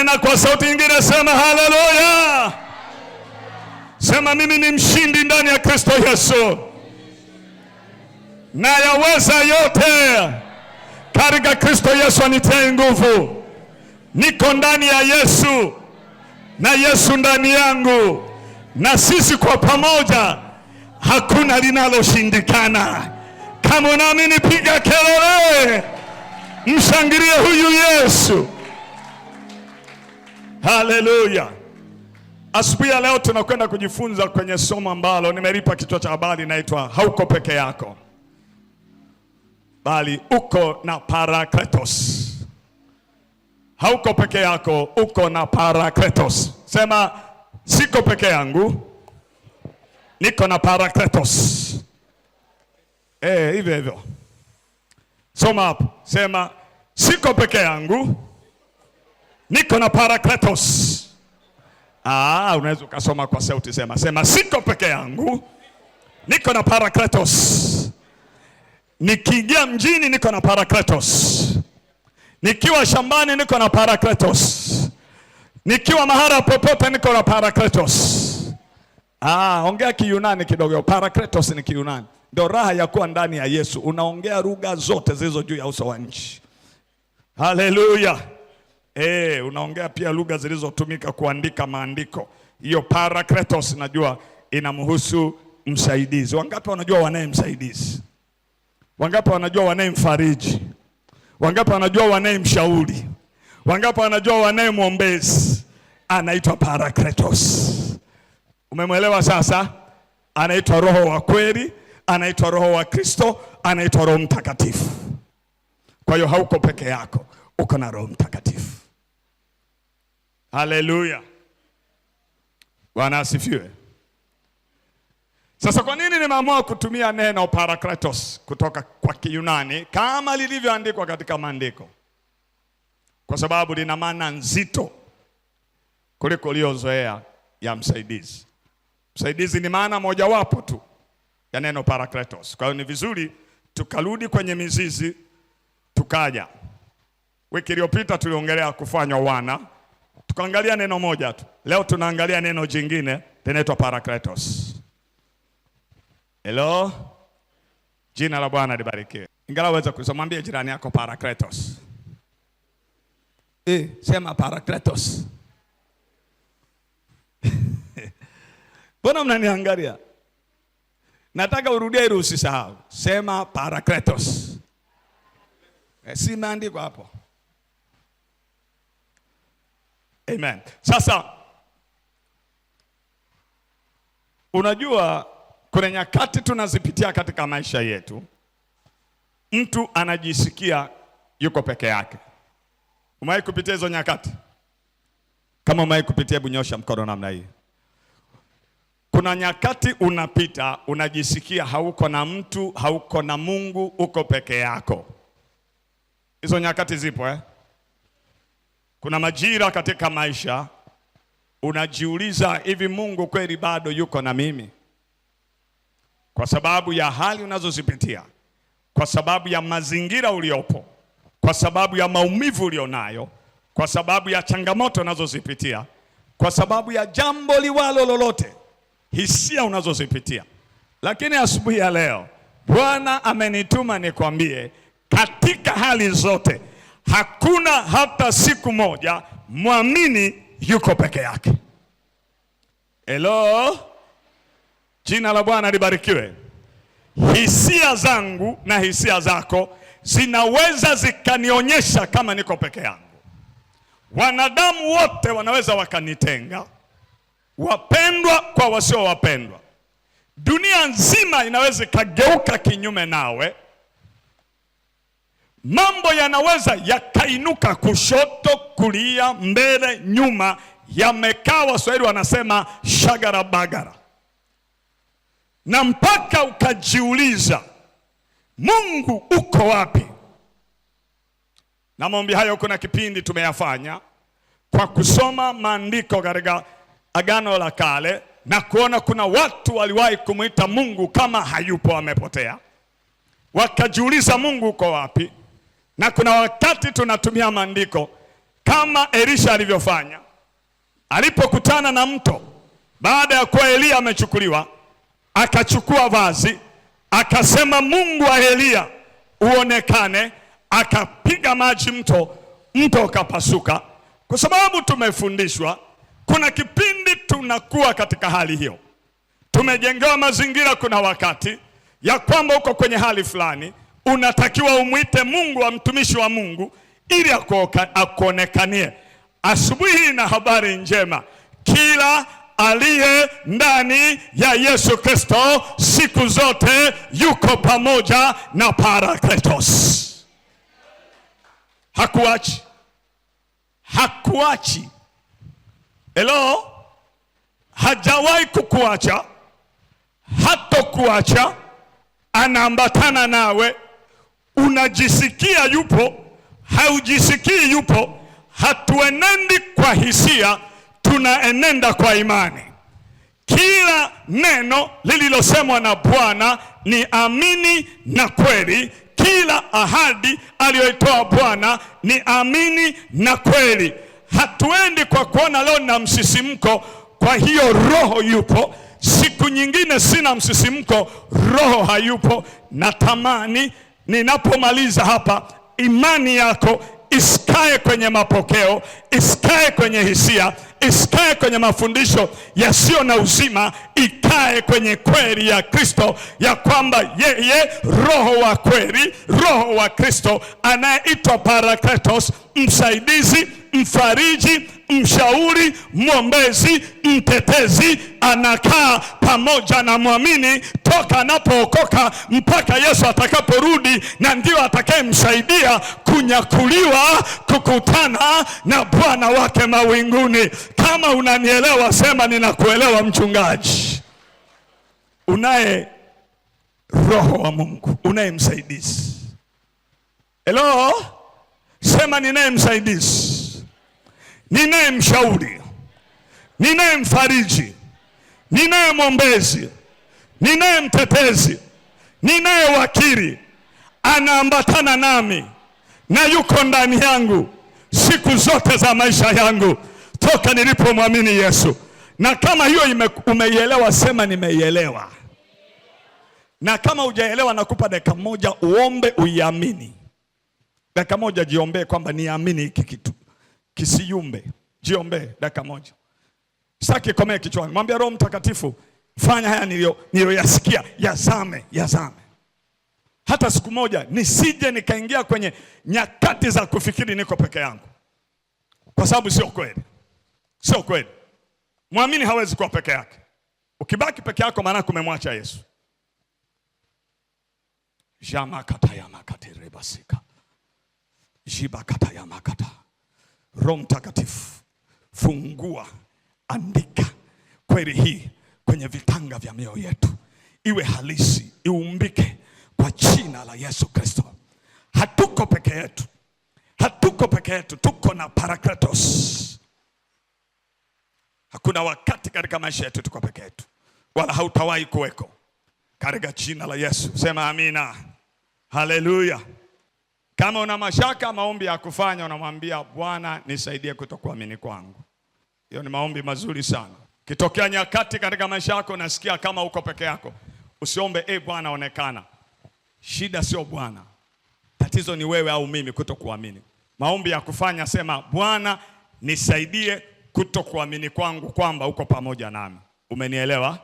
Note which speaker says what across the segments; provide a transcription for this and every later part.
Speaker 1: tena kwa sauti nyingine, sema haleluya. Sema mimi ni mshindi ndani ya Kristo Yesu, na yaweza yote katika Kristo Yesu anitie nguvu. Niko ndani ya Yesu na Yesu ndani yangu, na sisi kwa pamoja hakuna linaloshindikana. Kama unaamini piga kelele, mshangilie huyu Yesu. Haleluya. Asubuhi ya leo tunakwenda kujifunza kwenye somo ambalo nimelipa kichwa cha habari inaitwa hauko peke yako, bali uko na Parakletos. Hauko peke yako, uko na Parakletos. Sema siko peke yangu, niko na Parakletos. Hivyo hivyo. Soma hapo. Sema siko peke yangu, niko na Parakletos. Unaweza ukasoma kwa sauti. Sema siko peke yangu, niko na Parakletos. Nikiingia mjini niko na Parakletos. Nikiwa shambani niko na Parakletos. Nikiwa mahali popote niko na Parakletos. Ongea Kiyunani kidogo. Parakletos ni Kiyunani. Ndio raha ya kuwa ndani ya Yesu. Unaongea lugha zote zilizo juu ya uso wa nchi. Haleluya. Unaongea pia lugha zilizotumika kuandika maandiko. Hiyo Parakletos najua inamhusu msaidizi. Wangapi wanajua wanaye msaidizi? Wangapi wanajua wanaye mfariji? Wangapi wanajua wanaye mshauri? Wangapi wanajua wanaye mwombezi? Anaitwa Parakletos. Umemwelewa sasa? Anaitwa Roho wa kweli, anaitwa Roho wa Kristo, anaitwa Roho Mtakatifu. Kwa hiyo hauko peke yako, uko na Roho Mtakatifu. Haleluya. Bwana asifiwe. Sasa kwa nini nimeamua kutumia neno Parakletos kutoka kwa Kiyunani kama lilivyoandikwa katika maandiko? Kwa sababu lina maana nzito kuliko uliozoea ya msaidizi. Msaidizi ni maana mojawapo tu ya neno Parakletos. Kwa hiyo ni vizuri tukarudi kwenye mizizi tukaja. Wiki iliyopita tuliongelea kufanywa wana. Tukaangalia neno moja tu. Leo tunaangalia neno jingine linaitwa Parakletos. Hello. Jina la Bwana libarikiwe. Ingawa waweza kusomwambia jirani yako Parakletos. Sema Parakletos. Mbona mnaniangalia? Nataka urudie ili usisahau. Sema Parakletos. Si maandiko hapo. Amen. Sasa unajua kuna nyakati tunazipitia katika maisha yetu, mtu anajisikia yuko peke yake. Umewahi kupitia hizo nyakati? Kama umewahi kupitia, hebu nyosha mkono namna hii. Kuna nyakati unapita unajisikia hauko na mtu, hauko na Mungu, uko peke yako. Hizo nyakati zipo Kuna majira katika maisha unajiuliza, hivi Mungu kweli bado yuko na mimi? Kwa sababu ya hali unazozipitia, kwa sababu ya mazingira uliopo, kwa sababu ya maumivu ulionayo, kwa sababu ya changamoto unazozipitia, kwa sababu ya jambo liwalo lolote, hisia unazozipitia. Lakini asubuhi ya leo Bwana amenituma nikwambie, katika hali zote hakuna hata siku moja muamini yuko peke yake. Hello. Jina la Bwana libarikiwe. Hisia zangu na hisia zako zinaweza zikanionyesha kama niko peke yangu. Wanadamu wote wanaweza wakanitenga, wapendwa kwa wasio wapendwa. Dunia nzima inaweza ikageuka kinyume nawe. Mambo yanaweza yakainuka kushoto, kulia, mbele, nyuma, yamekaa, Waswahili wanasema shagara bagara. Na mpaka ukajiuliza, Mungu uko wapi? Na maombi hayo kuna kipindi tumeyafanya kwa kusoma maandiko katika Agano la Kale na kuona kuna watu waliwahi kumuita Mungu kama hayupo, amepotea. Wakajiuliza Mungu uko wapi? Na kuna wakati tunatumia maandiko kama Elisha alivyofanya alipokutana na mto. Baada ya kuwa Elia amechukuliwa, akachukua vazi, akasema Mungu wa Elia uonekane, akapiga maji mto ukapasuka. Kwa sababu tumefundishwa kuna kipindi tunakuwa katika hali hiyo, tumejengewa mazingira, kuna wakati ya kwamba uko kwenye hali fulani, unatakiwa umwite Mungu wa mtumishi wa Mungu ili akuonekanie. Asubuhi hii na habari njema, kila aliye ndani ya Yesu Kristo siku zote yuko pamoja na Parakletos. Hakuachi. Hello? Hajawahi kukuacha, hatokuacha, anaambatana nawe. Unajisikia yupo, haujisikii yupo. Hatuenendi kwa hisia, tunaenenda kwa imani. Kila neno lililosemwa na Bwana ni amini na kweli. Kila ahadi aliyoitoa Bwana ni amini na kweli. Hatuendi kwa kuona leo na msisimko, kwa hiyo roho yupo. Siku nyingine sina msisimko, roho hayupo. Natamani ninapomaliza hapa, imani yako isikae kwenye mapokeo, isikae kwenye hisia, isikae kwenye mafundisho yasiyo na uzima, ikae kwenye kweli ya Kristo, ya kwamba yeye roho wa kweli, roho wa Kristo anayeitwa Parakletos, msaidizi, mfariji, mshauri, mwombezi, mtetezi, anakaa pamoja na muamini toka anapookoka mpaka Yesu atakaporudi, na ndio atakayemsaidia kunyakuliwa, kukutana na Bwana wake mawinguni. Kama unanielewa sema ninakuelewa mchungaji. Unaye roho wa Mungu, unaye msaidizi. Hello? Sema ninaye msaidizi, ninaye mshauri, ninaye mfariji, ninaye mwombezi, ninaye mtetezi, ninaye wakili. Anaambatana nami na yuko ndani yangu siku zote za maisha yangu toka nilipomwamini Yesu. Na kama hiyo umeielewa sema nimeielewa. Na kama hujaelewa nakupa dakika moja uombe uiamini. Dakika moja jiombee kwamba niamini hiki kitu kisiyumbe. Jiombee dakika moja. Sitaki komea kichwani. Mwambie Roho Mtakatifu, fanya haya niliyoyasikia yazame. Hata siku moja nisije nikaingia kwenye nyakati za kufikiri niko peke yangu. Kwa sababu sio kweli. Sio kweli. Muamini hawezi kuwa peke yake. Ukibaki peke yako maana kumemwacha Yesu. Jama kata ya makati rebasika. Jiba kata ya makata. Roho Mtakatifu, fungua, andika kweli hii kwenye vitanga vya mioyo yetu, iwe halisi, iumbike kwa jina la Yesu Kristo. Hatuko peke yetu. Hatuko peke yetu, tuko na Parakletos. Hakuna wakati katika maisha yetu tuko peke yetu, wala hautawahi kuweko. Katika jina la Yesu sema amina. Haleluya. Kama una mashaka, maombi ya kufanya, unamwambia Bwana nisaidie kutokuamini kwangu. Hiyo ni maombi mazuri sana. Kitokea nyakati katika maisha yako nasikia kama uko peke yako, usiombe Bwana onekana. Shida sio Bwana, tatizo ni wewe au mimi kutokuamini. Maombi ya kufanya, sema Bwana nisaidie kutokuamini kwangu kwamba uko pamoja nami. Umenielewa?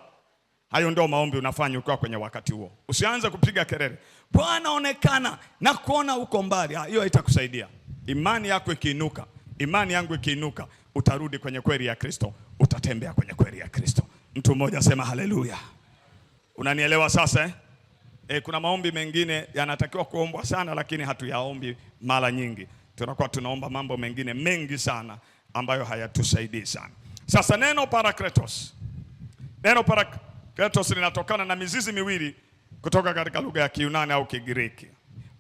Speaker 1: Hayo ndio maombi unafanya ukiwa kwenye wakati huo. Usianze kupiga kelele, Bwana onekana na kuona uko mbali. Hiyo haitakusaidia. Imani yako ikiinuka, imani yangu ikiinuka, utarudi kwenye kweli ya Kristo, utatembea kwenye kweli ya Kristo. Mtu mmoja sema haleluya. Unanielewa sasa? Kuna maombi mengine yanatakiwa kuombwa sana lakini hatuyaombi mara nyingi. Tunakuwa tunaomba mambo mengine mengi sana ambayo hayatusaidii sana. Sasa neno Parakletos. Neno Parakletos linatokana na mizizi miwili kutoka katika lugha ya Kiyunani au Kigiriki.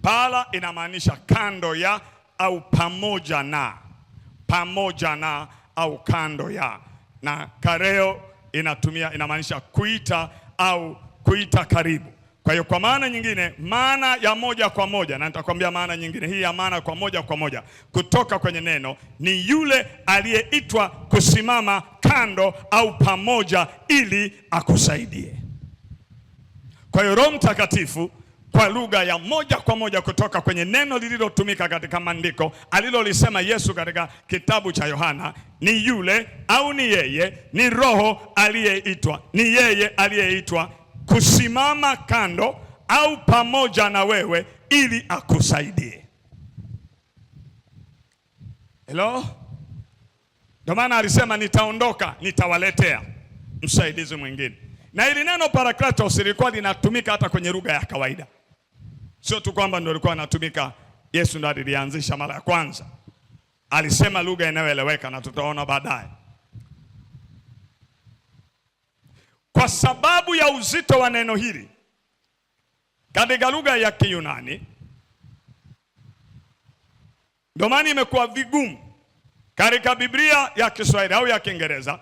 Speaker 1: Para inamaanisha kando ya au pamoja na. Pamoja na au kando ya. Na kareo inamaanisha kuita au kuita karibu. Kwa hiyo kwa maana nyingine, maana ya moja kwa moja, na nitakwambia maana nyingine hii ya maana kwa moja kutoka kwenye neno ni yule aliyeitwa kusimama kando au pamoja ili akusaidie. Kwa hiyo Roho Mtakatifu kwa lugha ya moja kwa moja kutoka kwenye neno lililotumika katika maandiko alilolisema Yesu katika kitabu cha Yohana ni yule au ni yeye, ni Roho aliyeitwa, ni yeye aliyeitwa kusimama kando au pamoja na wewe ili akusaidie. Hello? Ndio maana alisema nitaondoka, nitawaletea msaidizi mwingine. Na hili neno Parakletos lilikuwa linatumika hata kwenye lugha ya kawaida. Sio tu kwamba ndio lilikuwa linatumika, Yesu ndo alilianzisha mara ya kwanza. Alisema lugha inayoeleweka na tutaona baadaye. Kwa sababu ya uzito wa neno hili katika lugha ya Kiyunani, ndio maana imekuwa vigumu katika Biblia ya Kiswahili au ya Kiingereza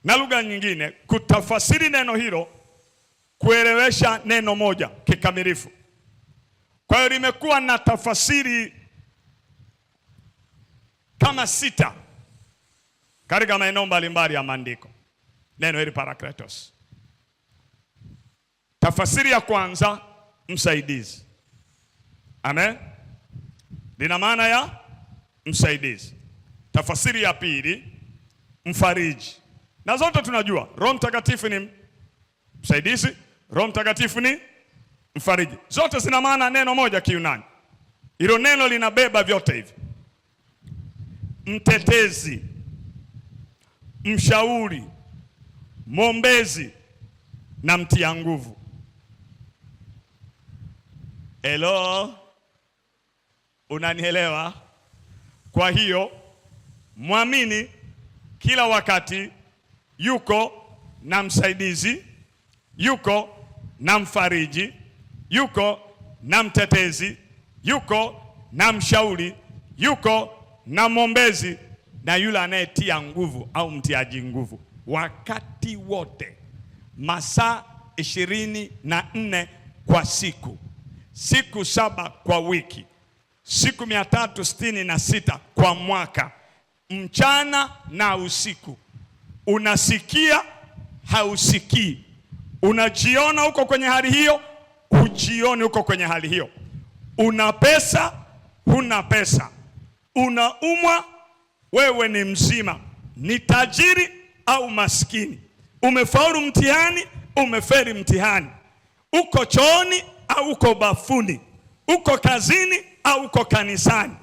Speaker 1: na lugha nyingine kutafasiri neno hilo kuelewesha neno moja kikamilifu. Kwa hiyo limekuwa na tafasiri kama 6 katika maeneo mbalimbali ya maandiko. Neno hili Parakletos. Tafasiri ya kwanza, msaidizi. Amen. Lina maana ya msaidizi. Tafasiri ya pili, mfariji. Na zote tunajua Roho Mtakatifu ni msaidizi, Roho Mtakatifu ni mfariji. Zote zina maana neno moja Kiyunani. Hilo neno linabeba vyote hivi. Mtetezi, mshauri, mwombezi na mtia nguvu. Hello? Unanielewa? Kwa hiyo mwamini kila wakati yuko na msaidizi, yuko na mfariji, yuko na mtetezi, yuko na mshauri, yuko na mwombezi na yule anayetia nguvu au mtiaji nguvu. Wakati wote, masaa 24 kwa siku, siku 7 kwa wiki, siku 366 kwa mwaka, mchana na usiku. Unasikia, hausikii. Unajiona uko kwenye hali hiyo, hujioni uko kwenye hali hiyo. Una pesa, huna pesa. Unaumwa, wewe ni mzima. Ni tajiri au maskini. Umefaulu mtihani, umefeli mtihani. Uko chooni au uko bafuni. Uko kazini au uko kanisani.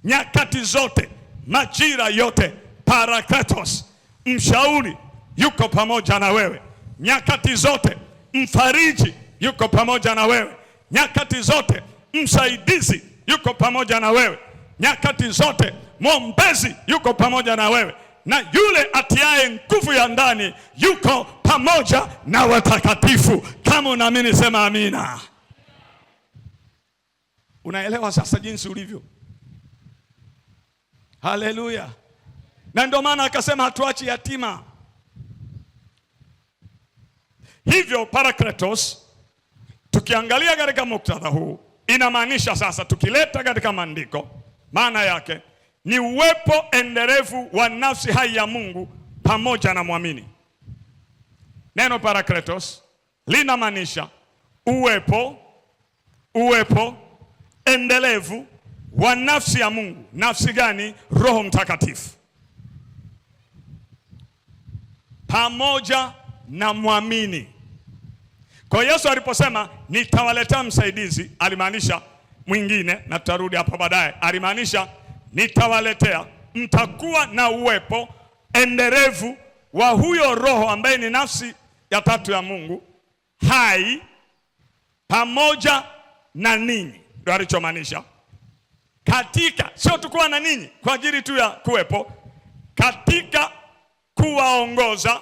Speaker 1: Nyakati zote, majira yote, Parakletos, mshauri, yuko pamoja na wewe. Nyakati zote, mfariji, yuko pamoja na wewe. Nyakati zote, msaidizi, yuko pamoja na wewe. Nyakati zote, mwombezi, yuko pamoja na wewe. Na yule atiaye nguvu ya ndani, yuko pamoja na watakatifu. Kama unaamini sema amina. Unaelewa sasa jinsi ulivyo? Haleluya. Na ndio maana akasema hatuachi yatima. Hivyo Parakletos, tukiangalia katika muktadha huu, inamaanisha sasa, tukileta katika maandiko, maana yake ni uwepo endelevu wa nafsi hai ya Mungu pamoja na muamini. Neno Parakletos linamaanisha uwepo endelevu wa nafsi ya Mungu. Nafsi gani? Roho Mtakatifu pamoja na muamini. Kwa Yesu aliposema nitawaletea msaidizi, alimaanisha mwingine, na tutarudi hapa baadaye. Alimaanisha nitawaletea, mtakuwa na uwepo endelevu wa huyo Roho ambaye ni nafsi ya tatu ya Mungu hai pamoja na ninyi. Ndio alichomaanisha. Katika, sio tu kuwa na ninyi kwa ajili tu ya kuwepo, katika kuwaongoza,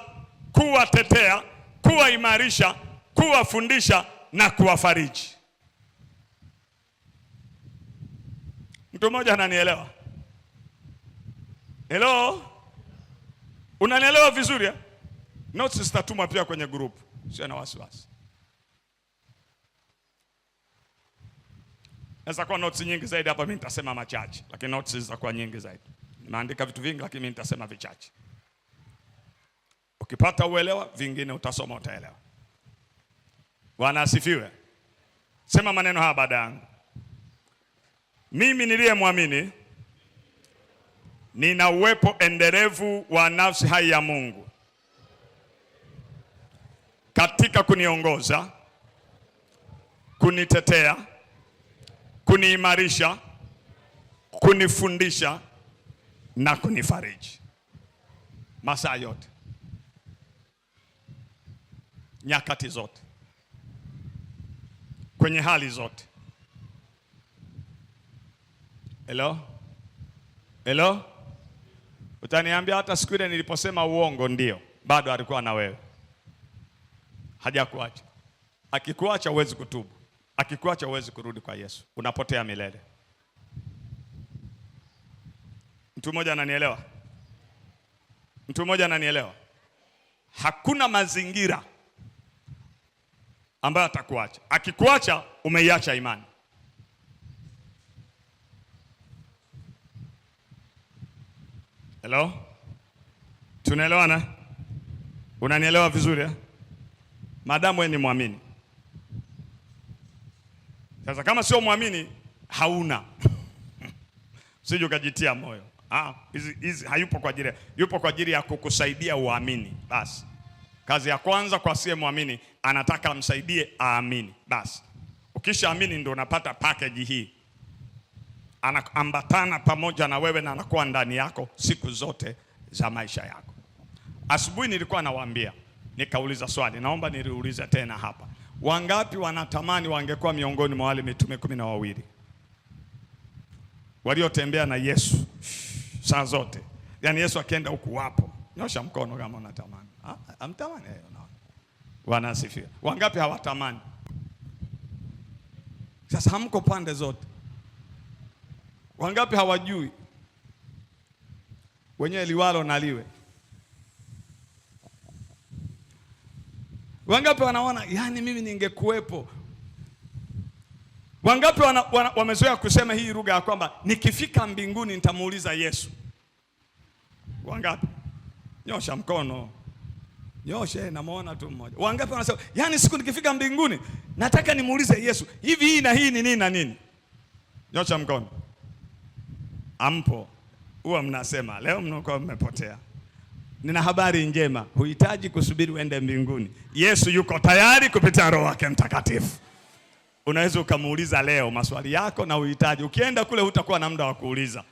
Speaker 1: kuwatetea, kuwaimarisha, kuwafundisha na kuwafariji. Mtu mmoja ananielewa? Hello? Unanielewa vizuri ya? Notes zitatumwa pia kwenye group. Sio na wasiwasi. Naweza kuwa notes nyingi zaidi hapa, mimi nitasema machache, lakini notes zitakuwa nyingi zaidi. Nimeandika vitu vingi, lakini mimi nitasema vichache. Ukipata uelewa, vingine utasoma utaelewa. Bwana asifiwe. Sema maneno haya baada yangu. Mimi niliyemwamini nina uwepo endelevu wa nafsi hai ya Mungu katika kuniongoza, kunitetea, kuniimarisha, kunifundisha na kunifariji masaa yote, nyakati zote, kwenye hali zote. Hello? Utaniambia hata siku ile niliposema uongo, ndio bado alikuwa na wewe. Hajakuacha. Akikuacha huwezi kutubu. Akikuacha huwezi kurudi kwa Yesu. Unapotea milele. Mtu mmoja ananielewa? Mtu mmoja ananielewa? Hakuna mazingira ambayo atakuacha. Akikuacha umeiacha imani. Hello? Tunaelewana? Unanielewa vizuri eh? Madamu wewe ni muamini. Sasa kama sio muamini hauna. Usije ukajitia moyo. Hizi hayupo kwa ajili, yupo kwa ajili ya kukusaidia uamini. Basi. Kazi ya kwanza kwa asiye muamini, anataka amsaidie aamini. Basi. Ukishaamini ndio unapata package hii. Anaambatana pamoja na wewe na anakuwa ndani yako siku zote za maisha yako. Asubuhi nilikuwa nawaambia, nikauliza swali, naomba niliulize tena hapa. Wangapi wanatamani wangekuwa miongoni mwa wale mitume 12 waliotembea na Yesu saa zote? Yaani Yesu akienda huku wapo. Nyosha mkono kama unatamani. Amtamani unaona. Bwana asifiwe. Wangapi hawatamani? Sasa hamko pande zote. Wangapi hawajui wenyewe liwalo na liwe? Wangapi wanaona yani mimi ningekuepo? Wangapi wamezoea kusema hii lugha ya kwamba nikifika mbinguni nitamuuliza Yesu? Wangapi? Nyosha mkono. Nyosha, namuona tu mmoja. Wangapi wanasema yani siku nikifika mbinguni nataka nimuulize Yesu, hivi hii na hii ni nini na nini? Nyosha mkono. Ampo. Huwa mnasema leo mnakuwa mmepotea. Nina habari njema, huhitaji kusubiri uende mbinguni. Yesu yuko tayari kupitia Roho wake Mtakatifu. Unaweza ukamuuliza leo maswali yako na uhitaji. Ukienda kule hutakuwa na muda wa kuuliza.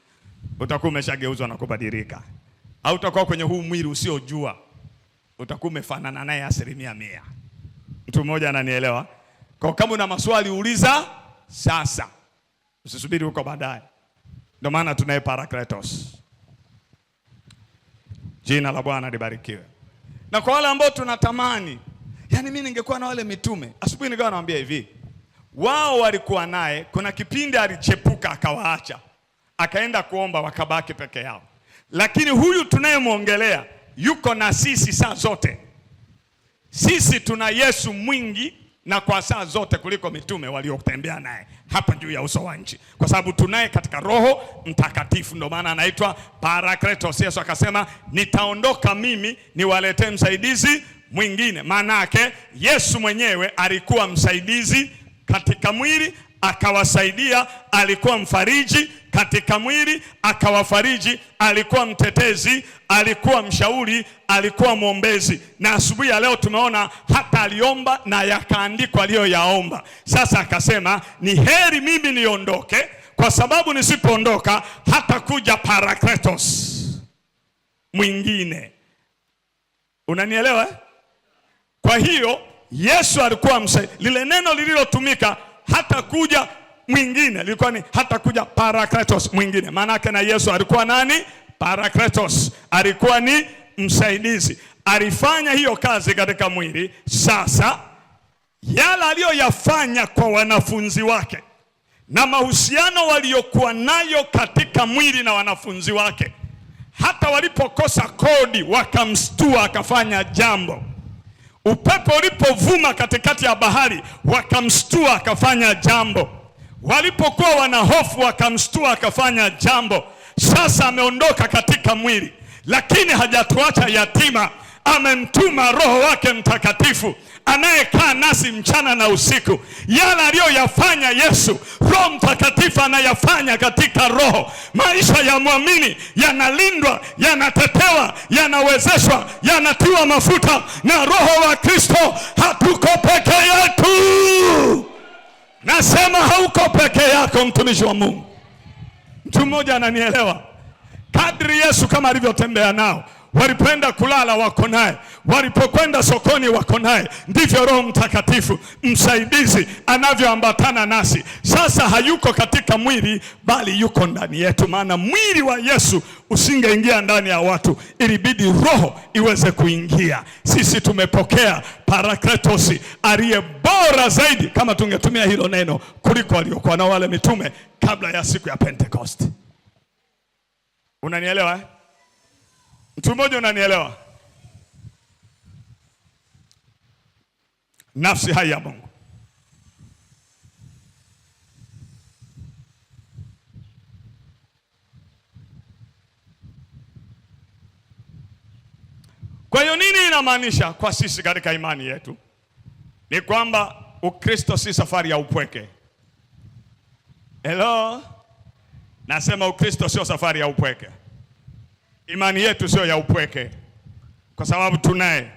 Speaker 1: Utakuwa umeshageuzwa na kubadilika. Au utakuwa kwenye huu mwili usiojua. Utakuwa umefanana naye 100%. Mtu mmoja ananielewa? Kwa kama una maswali uliza sasa. Usisubiri huko baadaye. Ndio maana tunaye Parakletos. Jina la Bwana libarikiwe. Na kwa wale ambao tunatamani, yani mimi ningekuwa na wale mitume. Asubuhi nikawa nawaambia hivi, wao walikuwa naye, kuna kipindi alichepuka akawaacha. Akaenda kuomba wakabaki peke yao. Lakini huyu tunayemwongelea yuko na sisi saa zote. Sisi tuna Yesu mwingi na kwa saa zote kuliko mitume waliotembea naye hapa juu ya uso wa nchi. Kwa sababu tunaye katika Roho Mtakatifu, ndio maana anaitwa Parakletos. Yesu akasema nitaondoka mimi niwaletee msaidizi mwingine. Maana yake Yesu mwenyewe alikuwa msaidizi katika mwili, akawasaidia, alikuwa mfariji katika mwili, akawafariji, alikuwa mtetezi, alikuwa mshauri, alikuwa mwombezi. Na asubuhi ya leo tumeona hata aliomba na yakaandikwa aliyoyaomba. Sasa akasema ni heri mimi niondoke, kwa sababu nisipoondoka hata kuja Parakletos mwingine. Unanielewa? Kwa hiyo Yesu alikuwa lile neno lililotumika hata kuja mwingine lilikuwa ni hata kuja Parakletos mwingine. Maana yake na Yesu alikuwa nani? Parakletos. Alikuwa ni msaidizi. Alifanya hiyo kazi katika mwili. Sasa yale aliyoyafanya kwa wanafunzi wake na mahusiano waliokuwa nayo katika mwili na wanafunzi wake, hata walipokosa kodi wakamstua akafanya jambo. Upepo ulipovuma katikati ya bahari wakamstua akafanya jambo. Walipokuwa wana hofu, wakamshtua, akafanya jambo. Sasa ameondoka katika mwili, lakini hajatuacha yatima. Amemtuma Roho wake Mtakatifu anayekaa nasi mchana na usiku. Yale aliyoyafanya Yesu, Roho Mtakatifu anayafanya katika roho. Maisha ya mwamini yanalindwa, yanatetewa, yanawezeshwa, yanatiwa mafuta na Roho wa Kristo. Hatuko peke yetu. Nasema hauko peke yako, mtumishi wa Mungu. Mtu mmoja ananielewa. Kadri Yesu kama alivyotembea nao, walipoenda kulala wako naye, walipokwenda sokoni wako naye, ndivyo Roho Mtakatifu msaidizi anavyoambatana nasi. Sasa hayuko katika mwili, bali yuko ndani yetu. Maana mwili wa Yesu usingeingia ndani ya watu, ilibidi roho iweze kuingia. Sisi tumepokea Parakletos aliye bora zaidi, kama tungetumia hilo neno, kuliko waliokuwa na wale mitume kabla ya siku ya Pentecost. Unanielewa eh? Mtu mmoja unanielewa? Nafsi hai ya Mungu. Kwa hiyo nini inamaanisha kwa sisi katika imani yetu? Ni kwamba Ukristo si safari ya upweke. Hello? Nasema Ukristo sio safari ya upweke. Imani yetu sio ya upweke, kwa sababu tunaye,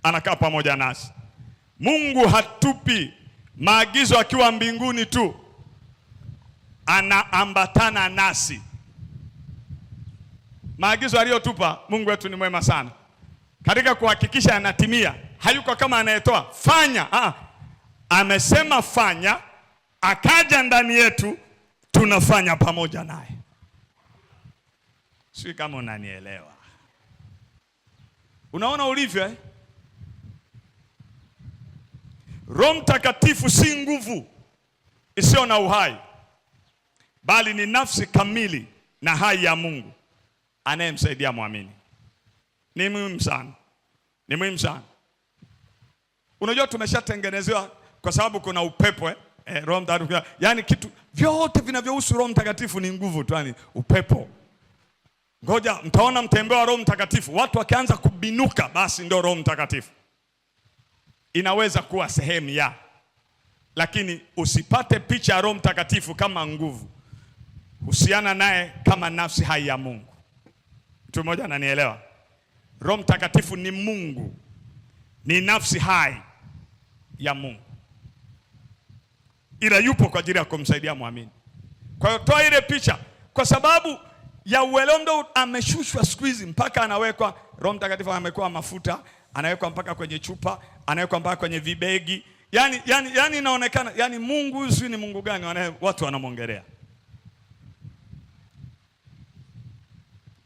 Speaker 1: anakaa pamoja nasi. Mungu hatupi maagizo akiwa mbinguni tu, anaambatana nasi. Maagizo aliyotupa Mungu wetu ni mwema sana katika kuhakikisha anatimia. Hayuko kama anayetoa fanya, amesema fanya, akaja ndani yetu, tunafanya pamoja naye. Sio kama unanielewa. Unaona ulivyo eh? Roho Mtakatifu si nguvu isiyo na uhai, bali ni nafsi kamili na hai ya Mungu anayemsaidia muamini. Ni muhimu sana. Ni muhimu sana. Unajua tumeshatengenezewa kwa sababu kuna upepo Roho Mtakatifu. Yaani kitu vyote vinavyohusu Roho Mtakatifu ni nguvu tu, yani upepo. Ngoja mtaona mtembeo wa Roho Mtakatifu, watu wakianza kubinuka, basi ndio Roho Mtakatifu. Inaweza kuwa sehemu ya, lakini usipate picha ya Roho Mtakatifu kama nguvu. Husiana naye kama nafsi hai ya Mungu. Mtu mmoja ananielewa? Roho Mtakatifu ni Mungu, ni nafsi hai ya Mungu, ila yupo kwa ajili ya kumsaidia muamini. Kwa hiyo toa ile picha, kwa sababu ya uelewa ndo ameshushwa siku hizi mpaka anawekwa. Roho Mtakatifu amekuwa mafuta, anawekwa mpaka kwenye chupa, anawekwa mpaka kwenye vibegi. Yani inaonekana, yani Mungu huyu ni Mungu gani watu wanamwongelea.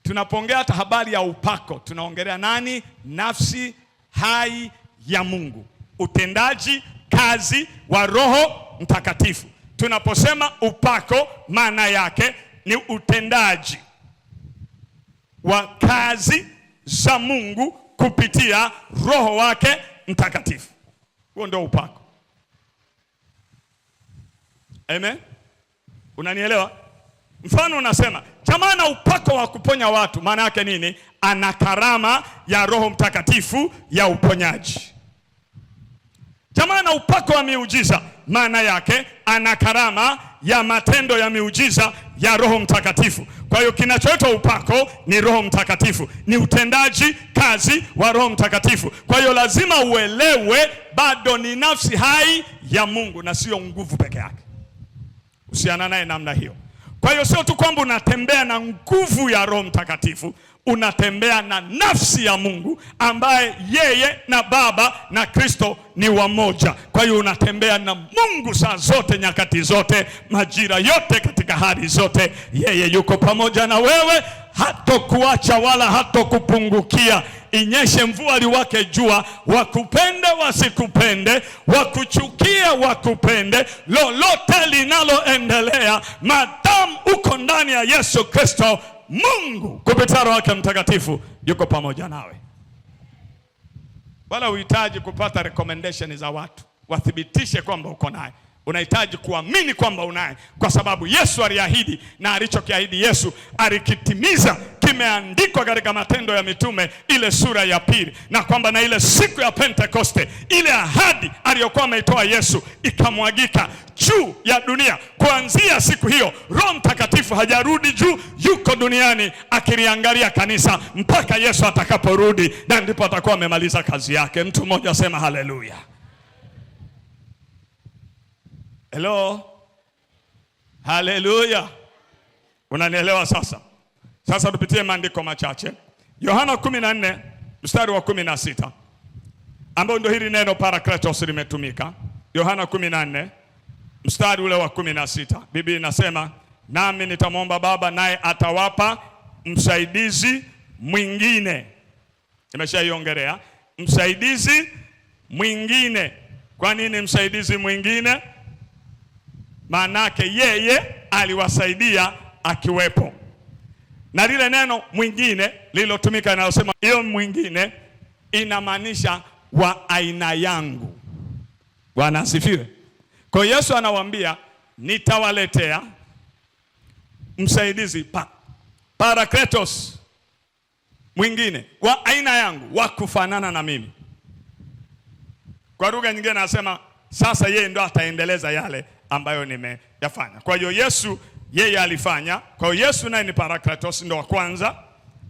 Speaker 1: Tunapongea hata habari ya upako, tunaongelea nani? Nafsi hai ya Mungu, utendaji kazi wa Roho Mtakatifu. Tunaposema upako, maana yake ni utendaji wa kazi za Mungu kupitia Roho wake Mtakatifu. Huo ndio upako. Amen? Unanielewa? Mfano unasema, jamani, upako wa kuponya watu, maana yake nini? Ana karama ya Roho Mtakatifu ya uponyaji. Jamani, upako wa miujiza, maana yake ana karama ya matendo ya miujiza ya Roho Mtakatifu. Kwa hiyo kinachoitwa upako ni Roho Mtakatifu, ni utendaji kazi wa Roho Mtakatifu. Kwa hiyo lazima uelewe, bado ni nafsi hai ya Mungu na sio nguvu peke yake. Usiana naye namna hiyo. Kwa hiyo sio tu kwamba unatembea na nguvu ya Roho Mtakatifu, unatembea na nafsi ya Mungu ambaye yeye na Baba na Kristo ni wamoja. Kwa hiyo unatembea na Mungu saa zote, nyakati zote, majira yote, katika hali zote. Yeye yuko pamoja na wewe, hatokuacha wala hatokupungukia. Inyeshe mvua liwake jua, wakupende wasikupende, wakuchukie wakupende, lolote linaloendelea, madamu uko ndani ya Yesu Kristo, Mungu kupitia Roho wake Mtakatifu yuko pamoja nawe. Wala uhitaji kupata recommendation za watu wathibitishe kwamba uko naye. Unahitaji kuamini kwamba unaye, kwa sababu Yesu aliahidi, na alichokiahidi Yesu alikitimiza. Kimeandikwa katika Matendo ya Mitume ile sura ya 2, na kwamba na ile siku ya Pentekoste ile ahadi aliyokuwa ameitoa Yesu ikamwagika juu ya dunia. Kuanzia siku hiyo Roho Mtakatifu hajarudi juu, yuko duniani akiliangalia kanisa mpaka Yesu atakaporudi, na ndipo atakuwa amemaliza kazi yake. Mtu mmoja sema haleluya. Hello. Haleluya. Unanielewa sasa? Sasa tupitie maandiko machache. Yohana 14 mstari wa 16, ambao ndio hili neno Parakletos limetumika. Yohana 14 mstari ule wa 16. Biblia inasema, nami nitamwomba Baba naye atawapa msaidizi mwingine. Nimeshaiongelea msaidizi mwingine. Kwa nini msaidizi mwingine? Maanake yeye aliwasaidia akiwepo. Na lile neno mwingine lililotumika linalosema hiyo mwingine inamaanisha wa aina yangu. Bwana asifiwe. Kwa Yesu anawaambia nitawaletea msaidizi Parakletos mwingine wa aina yangu, wa kufanana na mimi. Kwa lugha nyingine anasema sasa yeye ndo ataendeleza yale ambayo nimeyafanya. Kwa hiyo Yesu yeye alifanya. Kwa hiyo Yesu naye ni Parakletos, ndo wa kwanza.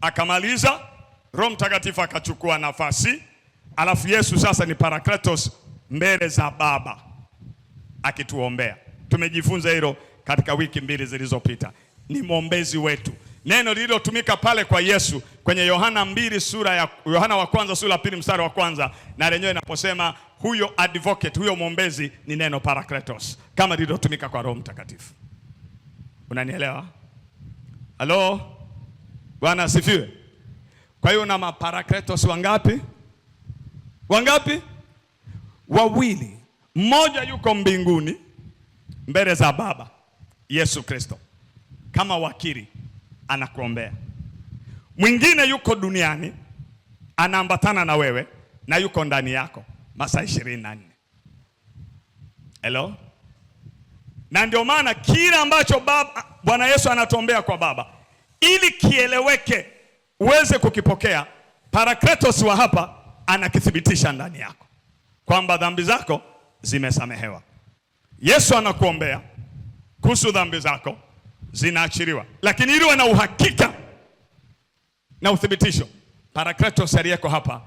Speaker 1: Akamaliza, Roho Mtakatifu akachukua nafasi. Alafu Yesu sasa ni Parakletos mbele za Baba akituombea. Tumejifunza hilo katika wiki 2 zilizopita. Ni mwombezi wetu. Neno lililotumika pale kwa Yesu kwenye Yohana wa kwanza sura ya 2 mstari wa kwanza, na lenyewe inaposema huyo advocate, huyo mwombezi ni neno Parakletos, kama lililotumika kwa Roho Mtakatifu. Unanielewa? Halo? Bwana asifiwe. Kwa hiyo na Parakletos wangapi? Wangapi? Wawili. Mmoja yuko mbinguni mbele za Baba, Yesu Kristo, kama wakili anakuombea. Mwingine yuko duniani anaambatana na wewe na yuko ndani yako masaa 24. Hello? Na ndio maana kila ambacho Bwana Yesu anatuombea kwa Baba, ili kieleweke uweze kukipokea, Parakletos wa hapa anakithibitisha ndani yako kwamba dhambi zako zimesamehewa. Yesu anakuombea kuhusu dhambi zako zinaachiliwa, lakini ili uwe na uhakika na uthibitisho, Parakletos aliyeko hapa,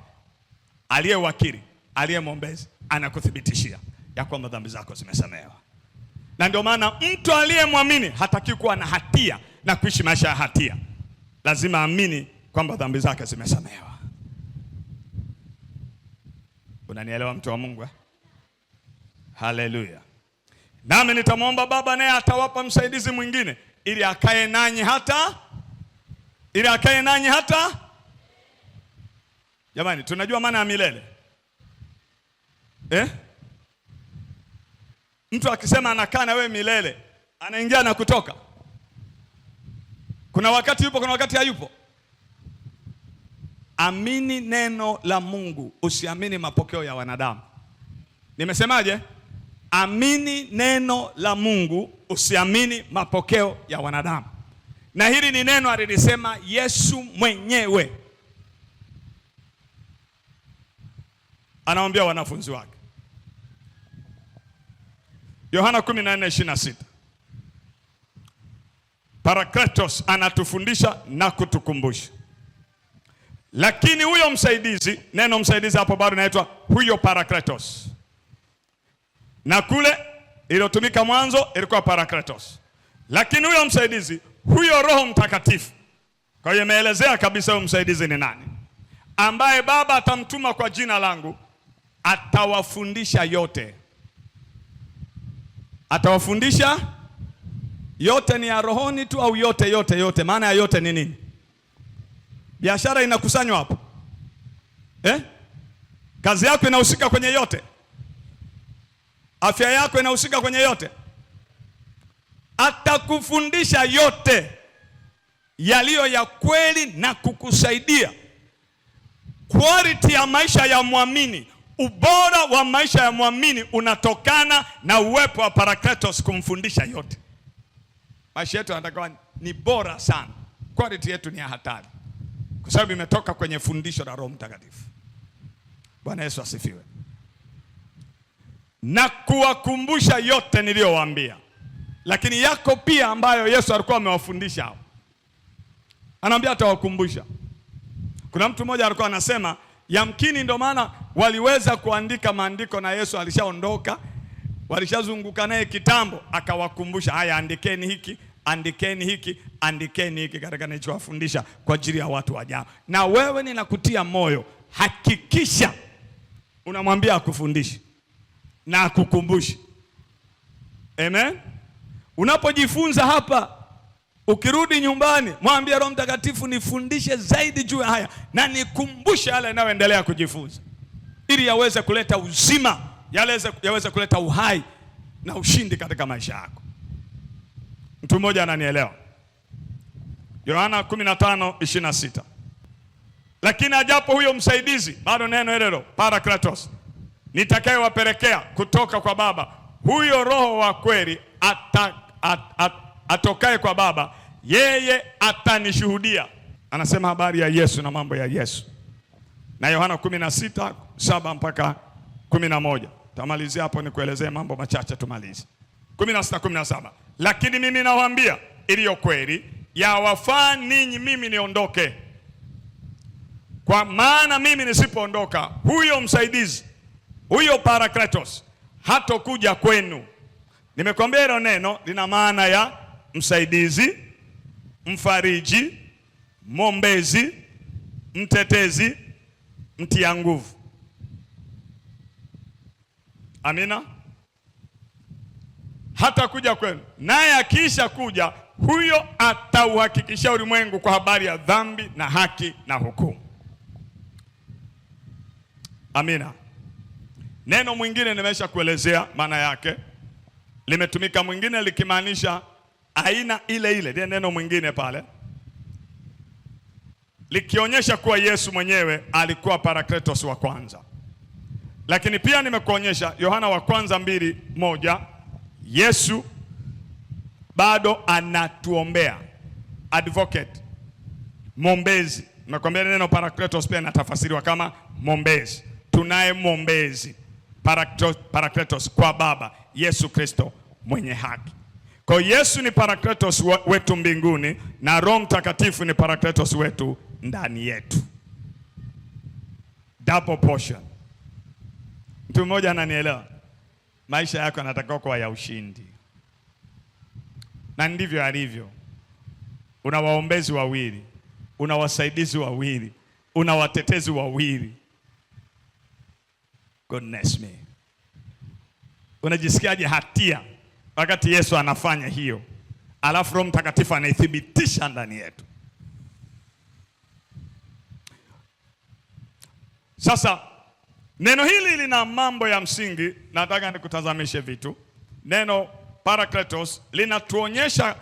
Speaker 1: aliye wakili, aliye mwombezi, anakuthibitishia ya kwamba dhambi zako zimesamehewa. Na ndio maana mtu aliyemwamini hataki kuwa na hatia na kuishi maisha ya hatia. Lazima aamini kwamba dhambi zake zimesamehewa. Unanielewa mtu wa Mungu? Haleluya. Nami nitamwomba Baba naye atawapa msaidizi mwingine ili akae nanyi hata. Jamani, tunajua maana ya milele. Mtu akisema anakaa na wewe milele, anaingia na kutoka. Kuna wakati yupo, kuna wakati hayupo. Amini neno la Mungu, usiamini mapokeo ya wanadamu. Nimesemaje? Amini neno la Mungu, usiamini mapokeo ya wanadamu. Na hili ni neno alilisema Yesu mwenyewe. Anawaambia wanafunzi wake. Yohana 14:26. Parakletos anatufundisha na kutukumbusha. Lakini huyo msaidizi, neno msaidizi hapo bado inaitwa huyo Parakletos. Na kule iliyotumika mwanzo ilikuwa Parakletos. Lakini huyo msaidizi, huyo Roho Mtakatifu. Kwa hiyo imeelezea kabisa huyo msaidizi ni nani, ambaye Baba atamtuma kwa jina langu, atawafundisha yote. Atawafundisha yote. Ni ya rohoni tu au yote? Maana ya yote ni nini? Biashara inakusanywa hapo. Kazi yako inahusika kwenye yote. Afya yako inahusika kwenye yote. Atakufundisha yote yaliyo ya kweli na kukusaidia. Quality ya maisha ya muamini, ubora wa maisha ya muamini unatokana na uwepo wa Parakletos kumfundisha yote. Maisha yetu yanatakiwa ni bora sana. Quality yetu ni ya hatari, kwa sababu imetoka kwenye fundisho la Roho Mtakatifu. Bwana Yesu asifiwe. Na kuwakumbusha yote niliyowaambia. Lakini yako pia ambayo Yesu alikuwa amewafundisha hao. Anaambia atawakumbusha. Kuna mtu mmoja alikuwa anasema yamkini ndio maana waliweza kuandika maandiko na Yesu alishaondoka, walishazunguka naye kitambo, akawakumbusha, haya andikeni hiki, andikeni hiki, andikeni hiki katika nilichowafundisha kwa ajili ya watu wajao. Na wewe ninakutia moyo, hakikisha unamwambia akufundishe na akukumbushe. Amen. Unapojifunza hapa, ukirudi nyumbani, mwambie Roho Mtakatifu nifundishe zaidi juu ya haya na nikumbushe yale yanayoendelea kujifunza, ili yaweze kuleta uzima, yaweze kuleta uhai na ushindi katika maisha yako. Mtu mmoja ananielewa. Yohana 15:26. Lakini ajapo huyo msaidizi, bado neno hilo Parakletos, nitakayewapelekea kutoka kwa Baba, huyo Roho wa kweli atokaye kwa Baba, yeye atanishuhudia. Anasema habari ya Yesu na mambo ya Yesu. Na Yohana 16:7 mpaka 11. Tamalizia hapo nikuelezee mambo machache tumalize. 16:17. Lakini mimi nawaambia iliyo kweli, yawafaa ninyi mimi niondoke. Kwa maana mimi nisipoondoka, huyo msaidizi, huyo Parakletos hatokuja kwenu. Nimekwambia hilo neno lina maana ya msaidizi, mfariji, mwombezi, mtetezi, mtia nguvu. Amina. Hatakuja kwenu. Naye akiisha kuja, huyo atauhakikisha ulimwengu kwa habari ya dhambi na haki na hukumu. Amina. Neno mwingine nimesha kuelezea maana yake. Limetumika mwingine likimaanisha aina ile ile. Ndio neno mwingine pale, likionyesha kuwa Yesu mwenyewe alikuwa Parakletos wa kwanza. Lakini pia nimekuonyesha Yohana wa kwanza 2:1, Yesu bado anatuombea, advocate, mwombezi. Nimekwambia neno Parakletos pia inatafasiriwa kama mwombezi. Tunaye mwombezi Parakletos kwa Baba, Yesu Kristo mwenye haki. Kwa Yesu ni Parakletos wetu mbinguni, na Roho Mtakatifu ni Parakletos wetu ndani yetu. Double portion. Mtu mmoja ananielewa. Maisha yako yanatakiwa kuwa ya ushindi. Na ndivyo alivyo. Una waombezi wawili, una wasaidizi wawili, una watetezi wawili. Goodness me. Unajisikiaje hatia wakati Yesu anafanya hiyo, alafu Roho Mtakatifu anaithibitisha ndani yetu? Sasa neno hili lina mambo ya msingi, nataka nikutazamishe vitu. Neno Parakletos linatuonyesha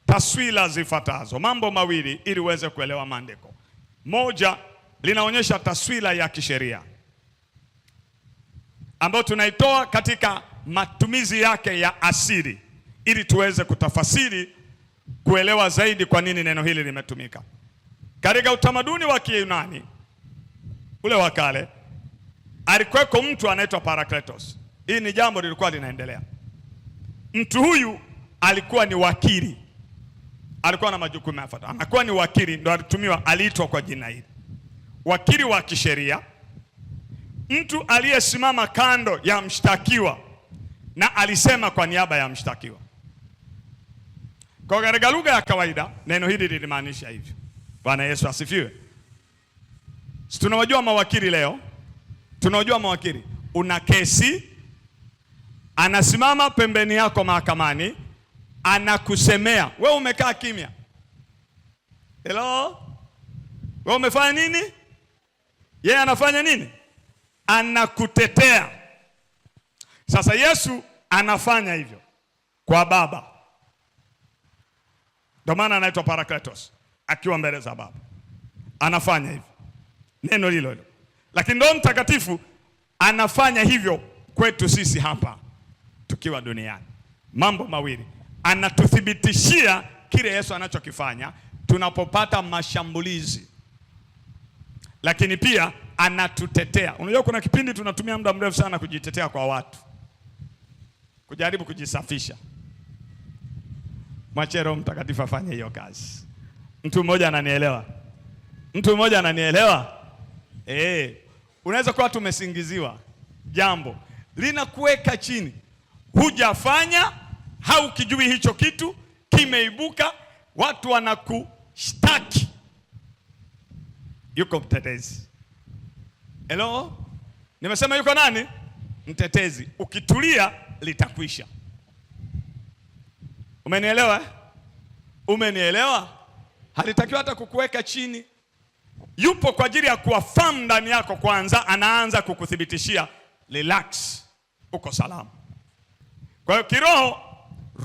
Speaker 1: taswira zifuatazo, mambo mawili ili uweze kuelewa maandiko. Moja, linaonyesha taswira ya kisheria ambayo tunaitoa katika matumizi yake ya asili, ili tuweze kutafasiri, kuelewa zaidi kwa nini neno hili limetumika. Katika utamaduni wa Kiyunani ule wa kale, alikuweko mtu anaitwa Parakletos. Hii ni jambo lilikuwa linaendelea. Mtu huyu alikuwa ni wakili, alikuwa na majukumu yafuatayo. Anakuwa ni wakili, ndio alitumiwa, aliitwa kwa jina hili, wakili wa kisheria. Mtu aliyesimama kando ya mshtakiwa na alisema kwa niaba ya mshtakiwa. Kwa katika lugha ya kawaida neno hili lilimaanisha hivyo. Bwana Yesu asifiwe. Si tunawajua mawakili leo? Tunawajua mawakili. Una kesi, anasimama pembeni yako mahakamani, anakusemea. Wewe umekaa kimya. Hello? Wewe umefanya nini? Yeye anafanya nini? Anakutetea. Sasa Yesu anafanya hivyo kwa Baba. Ndio maana anaitwa Parakletos, akiwa mbele za Baba. Anafanya hivyo. Neno hilo hilo. Lakini Roho Mtakatifu anafanya hivyo kwetu sisi hapa tukiwa duniani. Mambo mawili, anatuthibitishia kile Yesu anachokifanya tunapopata mashambulizi, lakini pia anatutetea. Unajua kuna kipindi tunatumia muda mrefu sana kujitetea kwa watu, kujaribu kujisafisha. Mwache Roho Mtakatifu afanye hiyo kazi. Mtu mmoja ananielewa? Mtu mmoja ananielewa? Unaweza kuwa tumesingiziwa jambo linakuweka chini, hujafanya au kijui hicho kitu kimeibuka, watu wanakushtaki. Yuko mtetezi. Hello? Nimesema yuko nani? Mtetezi. Ukitulia litakwisha. Umenielewa? Umenielewa? Halitakiwa hata kukuweka chini. Yupo kwa ajili ya kuwafahamu ndani yako kwanza, anaanza kukuthibitishia relax, uko salama. Kwa hiyo kiroho,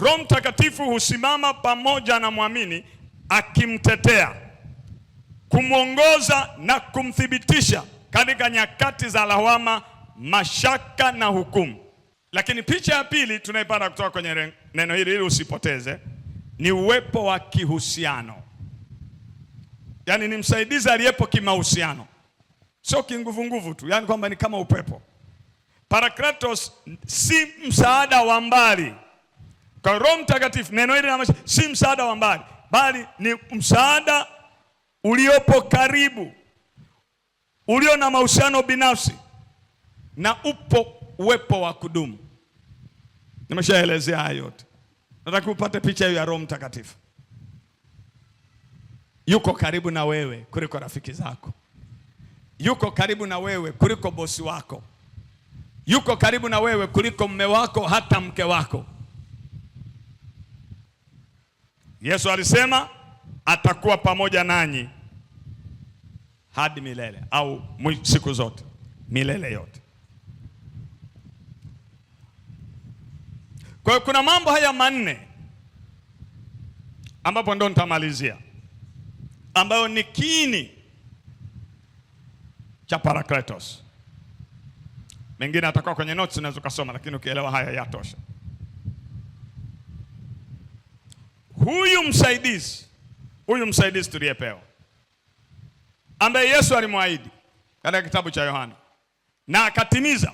Speaker 1: Roho Mtakatifu husimama pamoja na muamini akimtetea, kumwongoza na kumthibitisha katika nyakati za lawama, mashaka na hukumu. Lakini picha ya pili tunaipata kutoka kwenye neno hili, ili usipoteze, ni uwepo wa kihusiano. Yaani ni msaidizi aliyepo kimahusiano, sio kinguvu tu, yaani kwamba ni kama upepo. Parakletos si msaada wa mbali. Kwa Roho Mtakatifu, neno hili linamaanisha si msaada wa mbali, bali ni msaada uliopo karibu, ulio na mahusiano binafsi, na upo uwepo wa kudumu. Nimeshaelezea hayo yote. Nataka upate picha hiyo ya Roho Mtakatifu. Yuko karibu na wewe kuliko rafiki zako. Yuko karibu na wewe kuliko bosi wako. Yuko karibu na wewe kuliko mume wako, hata mke wako. Yesu alisema atakuwa pamoja nanyi hadi milele, au siku zote, milele yote. Kwa hiyo kuna mambo haya manne ambapo ndo nitamalizia, ambayo ni kiini cha Parakletos. Mengine atakuwa kwenye notes unaweza kusoma, lakini ukielewa haya yatosha. Huyu msaidizi tuliyepewa, ambaye Yesu alimwahidi katika kitabu cha Yohana na akatimiza